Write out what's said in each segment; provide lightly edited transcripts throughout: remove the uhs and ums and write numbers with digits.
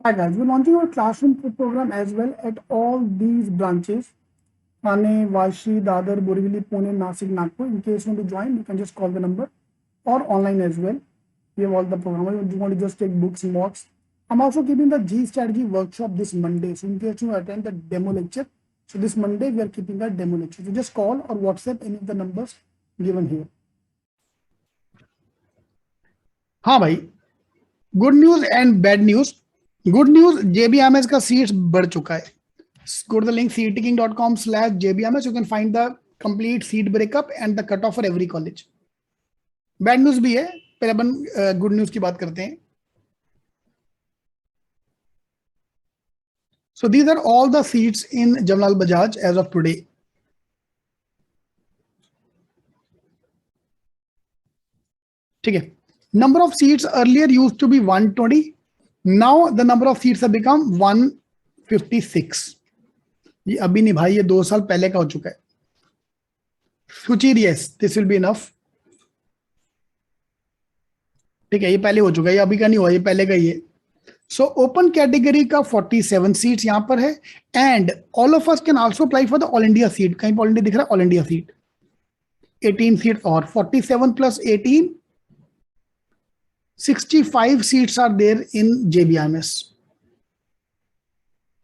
Hi guys, we're launching our classroom program as well at all these branches. Thane, Vashi, Dadar, Borivali, Pune, Nasik, Nagpur. In case you want to join, you can just call the number or online as well. We have all the program. You want to just take books, mocks. I'm also keeping the G strategy workshop this Monday. So in case you attend the demo lecture, so this Monday we are keeping a demo lecture. So just call or WhatsApp any of the numbers given here. हाँ भाई, good news and bad news. Good news, JBMS का seats बढ़ चुका है. Go to the link cetking.com/JBMS. You can find the complete seat breakup and the cutoff for every college. Bad news भी है, पहले अपन good news की बात करते हैं. So these are all the seats in Jamnal Bajaj as of today. ठीक है. Number of seats earlier used to be 120. Now the number of seats have become 156. ये अभी नहीं भाई, ये 2 साल पहले का हो चुका है. सुचीर, yes, this will be enough. ठीक है, ये पहले हो चुका है, ये अभी का नहीं हुआ, ये पहले का ही है. सो ओपन कैटेगरी का 47 सीट्स यहां पर है. And all of us can also apply for the all India seat. कहीं पर ऑल इंडिया दिख रहा है? ऑल इंडिया सीट 18 सीट और 47 plus 18, 65 seats are there in JBMS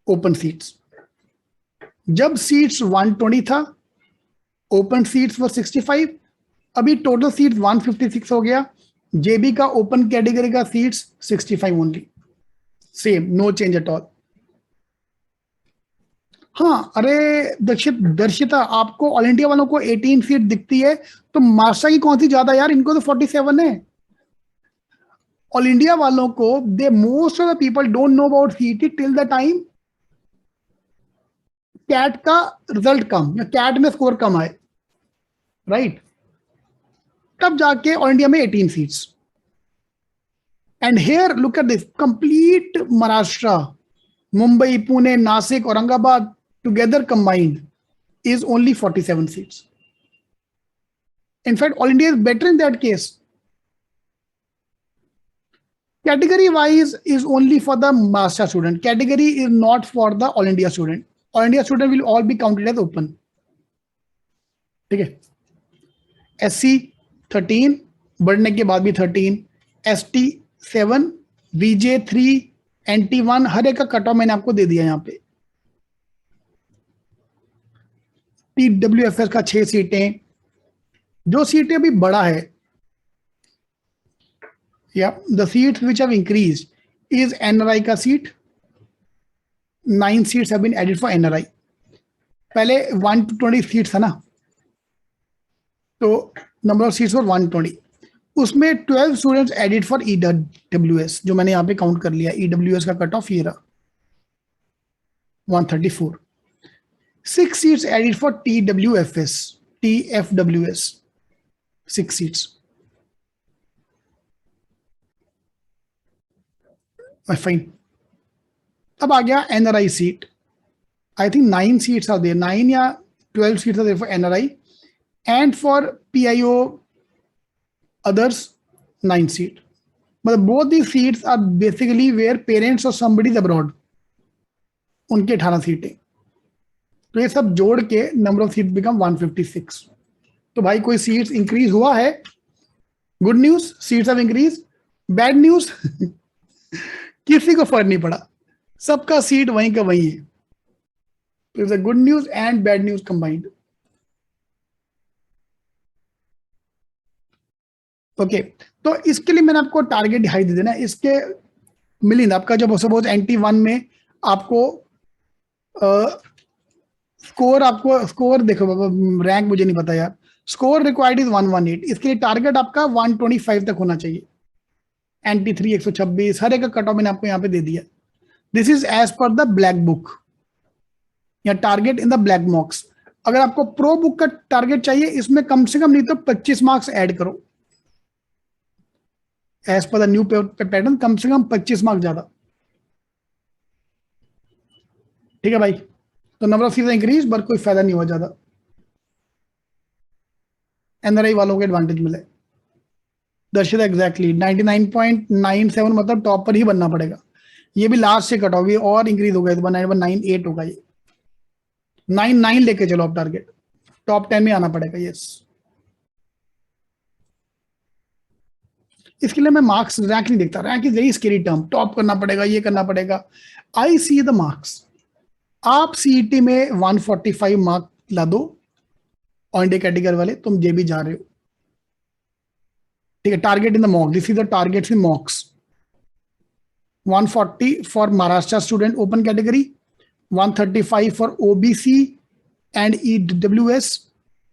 open seats. जब सीट्स 120 था, ओपन सीट्स वर 65. अभी टोटल सीट्स 156 हो गया. JB का ओपन कैटेगरी का seats 65 only. Same, no change at all. हाँ, अरे दर्शिता, आपको ऑल इंडिया वालों को 18 सीट दिखती है, तो मास्टर की कौन सी ज्यादा यार? इनको तो 47 है. ऑल इंडिया वालों को, they most of the people don't know about सीटी टिल द टाइम कैट का रिजल्ट कम या कैट में स्कोर कम आए, राइट? तब जाके ऑल इंडिया में 18 seats. And here look at this, complete Maharashtra, Mumbai, Pune, Nasik, Aurangabad together combined is only 47 seats. In fact, all India is better in that case. Category wise is only for the master student. Category is not for the all India student. All India student will all be counted as open. ठीक है. SC 13, बढ़ने के बाद भी 13, ST 7, VJ 3, NT1, हर एक का cut off मैंने आपको दे दिया यहाँ पे. TWFS का 6 सीटें. जो सीटें अभी बड़ा है, या the seats which have increased is NRI का seat. 9 seats have been added for NRI. पहले 120 सीट्स था ना, तो नंबर ऑफ सीट्स फॉर 120. उसमें 12 स्टूडेंट्स एडेड फॉर EWS, जो मैंने यहाँ पे काउंट कर लिया. EWS का कट ऑफ ये रहा 134. 6 seats added for TFWS, 6 seats. Fine. अब आ गया NRI seat. I think 9 seats are there, 9 या 12 seats are there for NRI, and for PIO others 9 seat. But both these seats are basically where parents or somebody is abroad. उनके 18 सीटें. तो ये सब जोड़ के नंबर ऑफ सीट बिकम 156. तो भाई कोई सीट्स इंक्रीज हुआ है. Good news, seats have increase. Bad news, किसी को फर्क नहीं पड़ा, सबका सीट वहीं का वहीं है. तो it's a good news and bad news combined. Okay, तो इसके लिए मैंने आपको टारगेट दिखाई दे देना. इसके मिलिंद आपका जब सपोज NT1 में आपको स्कोर देखो बाबा, रैंक मुझे नहीं पता यार. Score required is 118. इसके लिए टारगेट आपका 125 तक होना चाहिए. NT3 126, हर एक का कट ऑफ मैंने आपको यहाँ पे दे दिया. This is as per the black book या target in the black mocks. अगर आपको प्रो बुक का टारगेट चाहिए, इसमें कम से कम नहीं तो 25 मार्क्स ऐड करो. As per the new pattern कम से कम 25 मार्क्स ज्यादा. ठीक है भाई. तो number of seats increase, but कोई फायदा नहीं हुआ ज्यादा. NRI वालों को एडवांटेज मिले. दर्शित एग्जैक्टली 99.97, मतलब टॉप पर ही बनना पड़ेगा. ये भी लास्ट से कट होगी और इंक्रीज होगा, 19198 होगा, ये 99 लेके चलो आप टारगेट, टॉप 10 में आना पड़ेगा। यस, इसके लिए मैं मार्क्स रैंक नहीं देखता, rank is very scary term, top करना पड़ेगा, ये करना पड़ेगा। आई सी द मार्क्स। आप सीईटी में 145 मार्क ला दो, ऑल इंडिया कैटेगरी वाले, तुम जे भी जा रहे हो, ठीक है। Target in the mock, this is the target in mocks. 140 for Maharashtra student open category, 135 for OBC and EWS,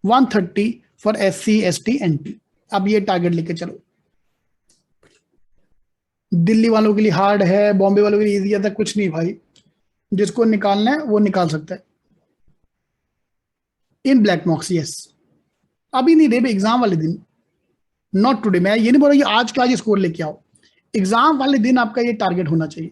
130 for SC ST NT. अब ये टारगेट लेके चलो। दिल्ली वालों के लिए हार्ड है, बॉम्बे वालों के लिए इजी है, कुछ नहीं भाई, जिसको निकालना है वो निकाल सकता है। इन ब्लैक मॉक्स, यस, अभी नहीं दे, एग्जाम वाले दिन, नॉट टुडे। मैं ये नहीं बोल रहा कि आज का आज स्कोर लेके आओ, एग्जाम वाले दिन आपका ये टारगेट होना चाहिए।